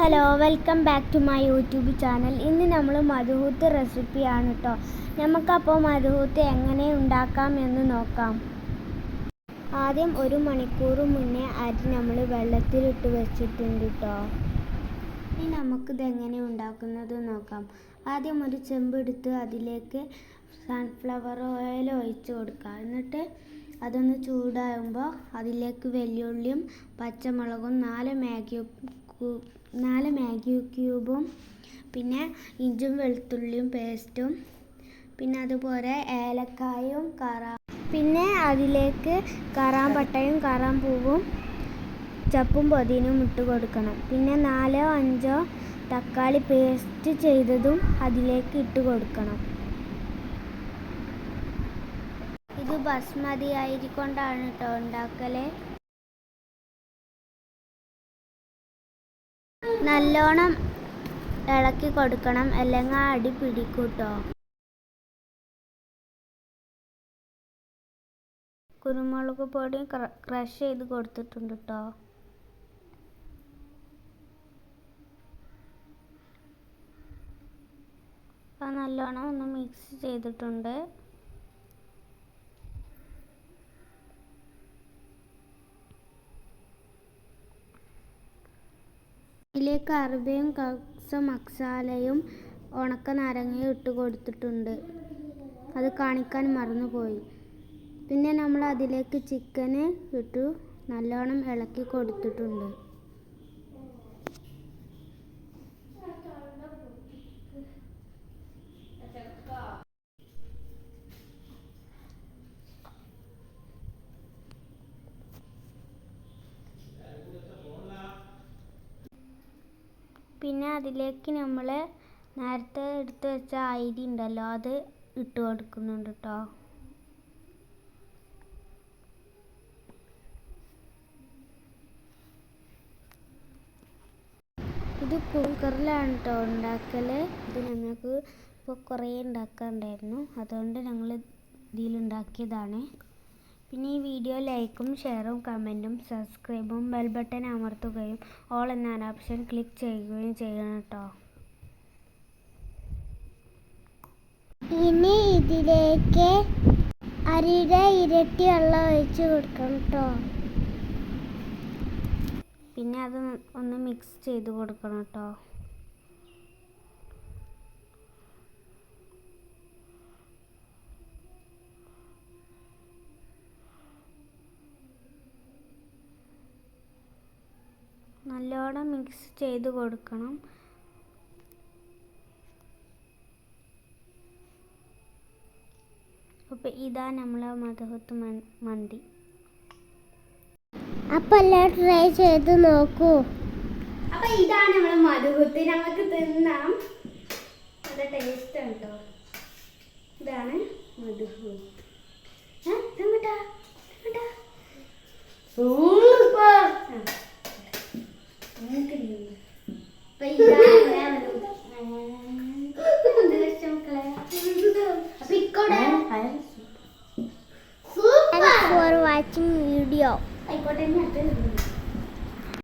Hello, welcome back to my YouTube channel. ഇന്ന് നമ്മൾ മധുഹൂത്ത് റെസിപ്പിയാണ് കേട്ടോ. നമുക്കപ്പോൾ മധുഹൂത്ത് എങ്ങനെ ഉണ്ടാക്കാം എന്ന് നോക്കാം. ആദ്യം 1 മണിക്കൂർ മുന്നേ അരി നമ്മൾ വെള്ളത്തിലിട്ട് വെച്ചിട്ടുണ്ട് കേട്ടോ. ഇനി നമുക്കിത് എങ്ങനെ ഉണ്ടാക്കുന്നത് നോക്കാം. ആദ്യം ഒരു ചെമ്പെടുത്ത് അതിലേക്ക് സൺഫ്ലവർ ഓയിൽ ഒഴിച്ച് കൊടുക്കുക. എന്നിട്ട് അതൊന്ന് ചൂടാകുമ്പോൾ അതിലേക്ക് വെല്ലുള്ളിയും പച്ചമുളകും 4 മാഗി ക്യൂബും പിന്നെ ഇഞ്ചും വെളുത്തുള്ളിയും പേസ്റ്റും പിന്നെ അതുപോലെ ഏലക്കായും പിന്നെ അതിലേക്ക് കറാമ്പട്ടയും കറാമ്പൂവും ചപ്പും പൊതിനും ഇട്ട് കൊടുക്കണം. പിന്നെ 4-5 തക്കാളി പേസ്റ്റ് ചെയ്തതും അതിലേക്ക് ഇട്ട് കൊടുക്കണം. ഇത് ബസ്മതി അരി കൊണ്ടാണ് കേട്ടോ ഉണ്ടാക്കല്. നല്ലോണം ഇളക്കി കൊടുക്കണം, അല്ലെങ്കിൽ അടി പിടിക്കും കേട്ടോ. കുരുമുളക് പൊടി ക്രഷ് ചെയ്ത് കൊടുത്തിട്ടുണ്ട് കേട്ടോ. അത് നല്ലോണം ഒന്ന് മിക്സ് ചെയ്തിട്ടുണ്ട്. ഇതിലേക്ക് അറബിയും കക്സ മസാലയും ഉണക്ക നാരങ്ങയും ഇട്ട് കൊടുത്തിട്ടുണ്ട്. അത് കാണിക്കാൻ മറന്നുപോയി. പിന്നെ നമ്മൾ അതിലേക്ക് ചിക്കന് ഇട്ടു നല്ലോണം ഇളക്കി കൊടുത്തിട്ടുണ്ട്. പിന്നെ അതിലേക്ക് നമ്മൾ നേരത്തെ എടുത്ത് വെച്ച അരി ഉണ്ടല്ലോ, അത് ഇട്ട് കൊടുക്കുന്നുണ്ട് കേട്ടോ. ഇത് കുക്കറിലാണ് കേട്ടോ ഉണ്ടാക്കൽ. ഇത് ഞങ്ങൾക്ക് ഇപ്പോൾ കുറേ ഉണ്ടാക്കാനുണ്ടായിരുന്നു, അതുകൊണ്ട് ഞങ്ങൾ ഇതിലുണ്ടാക്കിയതാണ്. പിന്നെ ഈ വീഡിയോ ലൈക്കും ഷെയറും കമൻറ്റും സബ്സ്ക്രൈബും ബെൽ ബട്ടൺ അമർത്തുകയും ഓൾ എന്ന ഓപ്ഷൻ ക്ലിക്ക് ചെയ്യുകയും ചെയ്യണം കേട്ടോ. ഇനി ഇതിലേക്ക് അരിയുടെ ഇരട്ടി വെള്ളം ഒഴിച്ച് കൊടുക്കണം കേട്ടോ. പിന്നെ അത് ഒന്ന് മിക്സ് ചെയ്ത് കൊടുക്കണം കേട്ടോ. നല്ലോണം മിക്സ് ചെയ്ത് കൊടുക്കണം. അപ്പോൾ ഇതാ നമ്മളെ മധുഹൂത്ത് മന്തി. അപ്പോൾ എല്ലാം ട്രൈ ചെയ്ത് നോക്കൂ. അപ്പോൾ ഇതാണ് നമ്മളെ മധുഹൂത്ത്. നമുക്ക് തിന്നാം. നല്ല ടേസ്റ്റ് ആണ് കേട്ടോ. ഇതാണ് മധുഹൂത്ത്. Super. Thanks for watching video.